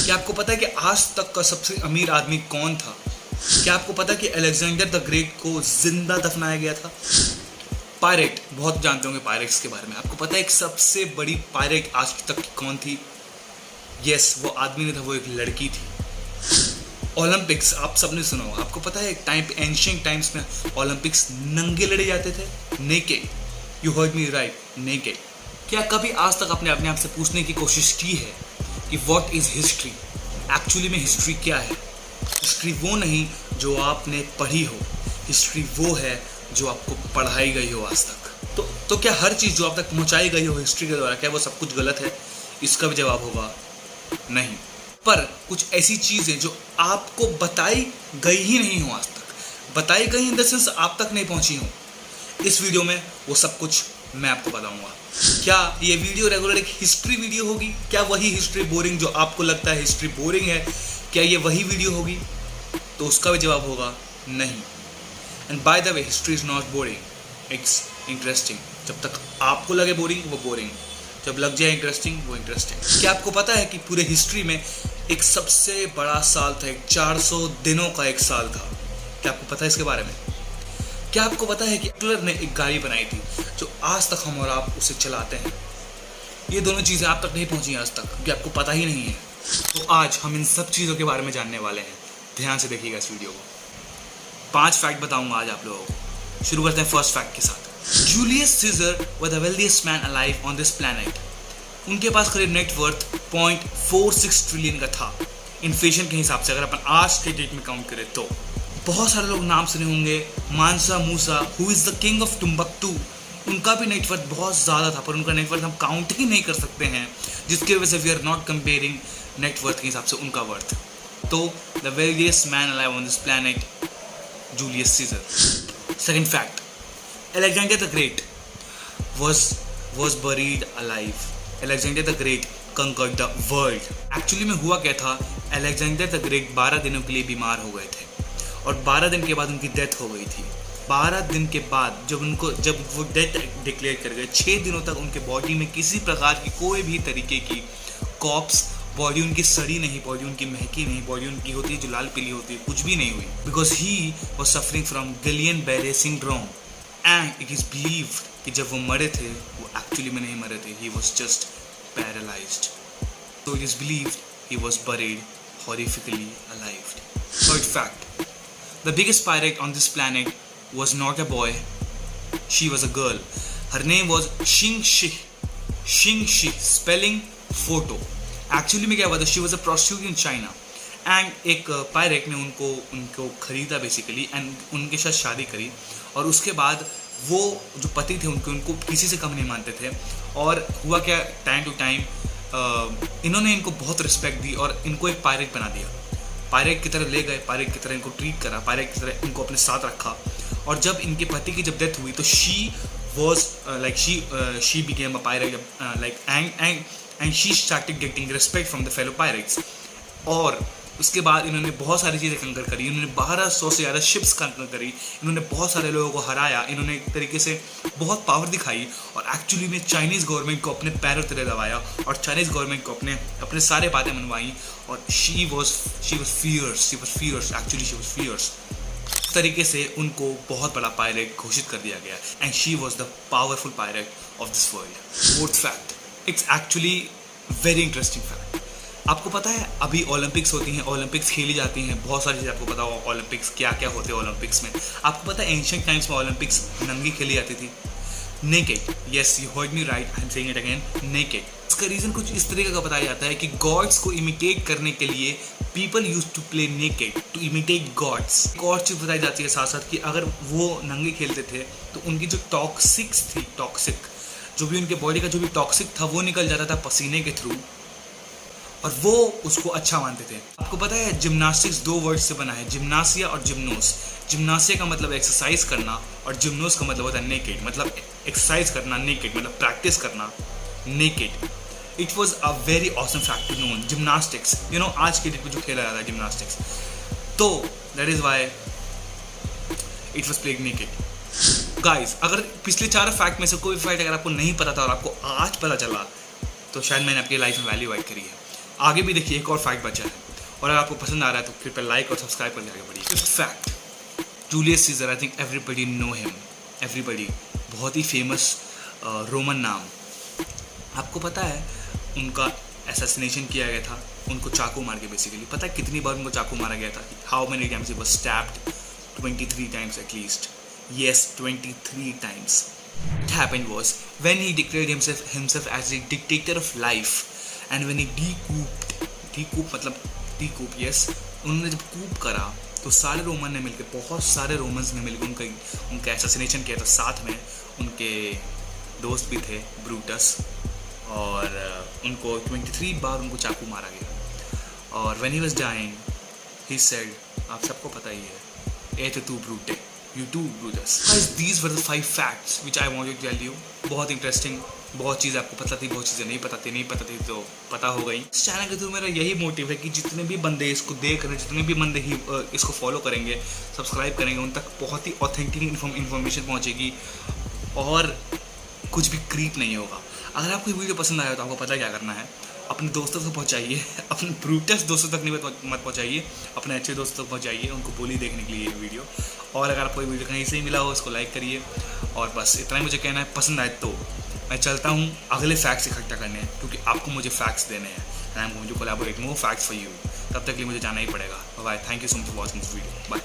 क्या आपको पता है कि आज तक का सबसे अमीर आदमी कौन था? क्या आपको पता है कि अलेक्जेंडर द ग्रेट को जिंदा दफनाया गया था? पायरेट, बहुत जानते होंगे पायरेट्स के बारे में। आपको पता है एक सबसे बड़ी पायरेट आज तक की कौन थी? यस, वो आदमी नहीं था, वो एक लड़की थी। ओलंपिक्स आप सबने सुना होगा। आपको पता है एक टाइम पे एंशिएंट टाइम्स में ओलंपिक्स नंगे लड़े जाते थे, naked. You heard me right, naked. क्या कभी आज तक आपने अपने आप से पूछने की कोशिश की है कि व्हाट इज हिस्ट्री? एक्चुअली में हिस्ट्री क्या है? हिस्ट्री वो नहीं जो आपने पढ़ी हो, हिस्ट्री वो है जो आपको पढ़ाई गई हो आज तक। तो क्या हर चीज़ जो आप तक पहुंचाई गई हो हिस्ट्री के द्वारा, क्या वो सब कुछ गलत है? इसका भी जवाब होगा नहीं। पर कुछ ऐसी चीज़ें जो आपको बताई गई ही नहीं हो आज तक, बताई गई इन द सेंस आप तक नहीं पहुंची हो, इस वीडियो में वो सब कुछ मैं आपको बताऊंगा। क्या ये वीडियो रेगुलर एक हिस्ट्री वीडियो होगी? क्या वही हिस्ट्री बोरिंग जो आपको लगता है हिस्ट्री बोरिंग है, क्या ये वही वीडियो होगी? तो उसका भी जवाब होगा नहीं। And by the way, history is not boring, it's interesting. जब तक आपको लगे बोरिंग, वो बोरिंग। जब लग जाए इंटरेस्टिंग, वो इंटरेस्टिंग। क्या आपको पता है कि पूरे हिस्ट्री में एक सबसे बड़ा साल था, एक 400 दिनों का एक साल था? क्या आपको पता है इसके बारे में? क्या आपको पता है कि हिटलर ने एक गाड़ी बनाई थी जो आज तक हम और आप उसे चलाते हैं? ये दोनों चीज़ें आप तक नहीं पहुंची आज तक क्योंकि आपको पता ही नहीं है। तो आज हम इन सब चीज़ों के बारे में जानने वाले हैं। ध्यान से देखिएगा इस वीडियो को। 5 फैक्ट बताऊंगा आज आप लोगों को। शुरू करते हैं फर्स्ट फैक्ट के साथ। Julius Caesar were the wealthiest man alive on this planet. उनके पास करीब नेटवर्थ 0.46 ट्रिलियन का था इन्फ्लेशन के हिसाब से, अगर अपन आज के डेट में काउंट करें तो। बहुत सारे लोग नाम सुने होंगे, Mansa Musa, who is the king of Timbuktu. उनका भी नेटवर्थ बहुत ज़्यादा था, पर उनका नेटवर्थ हम काउंट ही नहीं कर सकते हैं, जिसकी वजह से we are not comparing net worth के हिसाब से उनका वर्थ। तो the wealthiest man alive on this planet, Julius Caesar. Second fact, Alexander the Great was buried alive. Alexander the Great conquered the world. Actually में हुआ क्या था, अलेक्जेंडर द ग्रेट 12 दिनों के लिए बीमार हो गए थे और 12 दिन के बाद उनकी डेथ हो गई थी। 12 दिन के बाद जब वो डेथ डिक्लेयर कर गए, 6 दिनों तक उनके बॉडी में किसी प्रकार की कोई भी तरीके की कॉप्स, बॉडी उनकी सड़ी नहीं, बॉडी उनकी महकी नहीं, बॉडी उनकी होती है जो लाल पीली होती है, कुछ भी नहीं हुई। Because he was suffering from Guillain Barre syndrome and it is believed कि जब वो मरे थे वो एक्चुअली में नहीं मरे थे, he was just paralysed. So it is believed he was buried horrifically alive. Third fact, the biggest pirate on this planet was not a boy, she was a girl. Her name was Xing Shi. Xing Shi, spelling photo. Actually में क्या हुआ था, she was a prostitute in China. And एक pirate ने उनको खरीदा basically and उनके साथ शादी करी, और उसके बाद वो जो पति थे उनको किसी से कम नहीं मानते थे। और हुआ क्या, टाइम टू टाइम इन्होंने इनको बहुत रिस्पेक्ट दी और इनको एक पायरेट बना दिया। पायरेट की तरह ले गए, पायरेट की तरह इनको ट्रीट करा, पायरेट की तरह इनको अपने साथ रखा। और जब इनके पति की जब डेथ हुई तो she became a pirate, and she started getting respect from the fellow pirates. और उसके बाद इन्होंने बहुत सारी चीज़ें कंकर करी, इन्होंने 1200 से ज़्यादा शिप्स कंकर करी, इन्होंने बहुत सारे लोगों को हराया, इन्होंने एक तरीके से बहुत पावर दिखाई और एक्चुअली में चाइनीज़ गवर्नमेंट को अपने पैरों तले दबाया और चाइनीज़ गवर्नमेंट को अपने सारे बातें मनवाई। और she was fierce, actually she was fierce. इस तरीके से उनको बहुत बड़ा पायरेट घोषित कर दिया गया and she was the powerful pirate of this world. Fourth fact, it's actually very interesting fact. आपको पता है अभी ओलंपिक्स होती हैं, ओलंपिक्स खेली जाती हैं, बहुत सारी चीज़ें आपको पता हो ओलंपिक्स क्या क्या होते हैं ओलंपिक्स में। आपको पता है एंशिएंट टाइम्स में ओलंपिक्स नंगी खेली जाती थी, naked. Yes, you heard me right, I am saying it again, naked. इसका रीज़न कुछ इस तरीके का बताया जाता है कि गॉड्स को इमिटेट करने के लिए people use to play naked to imitate gods. एक और चीज़ बताई जाती है साथ साथ कि अगर वो नंगे खेलते थे तो उनकी जो टॉक्सिक जो भी उनके बॉडी का जो भी टॉक्सिक था वो निकल जाता था पसीने के थ्रू, और वो उसको अच्छा मानते थे। आपको पता है जिम्नास्टिक्स 2 वर्ड से बना है, जिम्नासिया और जिम्नोस। जिम्नासिया का मतलब एक्सरसाइज करना और जिम्नोस का मतलब होता है नेकेड, मतलब एक्सरसाइज करना, नेकेड मतलब प्रैक्टिस करना, naked. It was a very awesome fact to know. Gymnastics, you know आज के डेट में जो खेला जाता है जिम्नास्टिक्स, तो that is why it was played naked. Guys, अगर पिछले 4 फैक्ट में से कोई फैक्ट अगर आपको नहीं पता था और आपको आज पता चला तो शायद मैंने आपकी लाइफ में वैल्यू ऐड करी है। आगे भी देखिए एक और फैक्ट बचा है, और अगर आपको पसंद आ रहा है तो कृपया लाइक और सब्सक्राइब करके आगे बढ़िए। Fifth fact, Julius Caesar, I think everybody know him, everybody, बहुत ही फेमस रोमन नाम। आपको पता है उनका असैसिनेशन किया गया था, उनको चाकू मार के बेसिकली। पता है कितनी बार उनको चाकू मारा गया था? How many times he was stabbed? 23 times at least. Yes, 23 times. What happened was when he declared himself as a dictator of life, and when he decoup, yes, उन्होंने जब कूप करा तो सारे रोमन ने मिलकर, बहुत सारे रोमन्स ने मिलकर उनका असैसिनेशन किया था। साथ में उनके दोस्त भी थे, ब्रूटस, और उनको 23 बार उनको चाकू मारा गया। और when he was dying, he said, आप सबको पता ही है, Et tu brute, you too Brutus. Guys, these were the 5 facts which I wanted to tell you. बहुत इंटरेस्टिंग, बहुत चीज़ आपको पता थी, बहुत चीज़ें नहीं पता थी तो पता हो गई। इस चैनल के थ्रू मेरा यही मोटिव है कि जितने भी बंदे इसको देख रहे हैं, जितने भी बंदे ही इसको फॉलो करेंगे, सब्सक्राइब करेंगे, उन तक बहुत ही ऑथेंटिक इन्फॉर्मेशन पहुँचेगी और कुछ भी क्रीप नहीं होगा। अगर आपको वीडियो पसंद आया तो आपको पता क्या करना है, अपने दोस्तों तक पहुंचाइए, अपने ब्रूटस दोस्तों तक नहीं मत पहुंचाइए, अपने अच्छे दोस्तों तक पहुंचाइए, उनको बोली देखने के लिए ये वीडियो। और अगर आपको ये वीडियो कहीं से ही मिला हो उसको लाइक करिए। और बस इतना ही मुझे कहना है, पसंद आए तो मैं चलता हूँ अगले फैक्ट्स इकट्ठा करने, क्योंकि आपको मुझे फैक्ट्स देने हैं, and I am going to collaborate more facts for you. तब तक के लिए मुझे जाना ही पड़ेगा। Bye, thank you so much for watching this video, bye.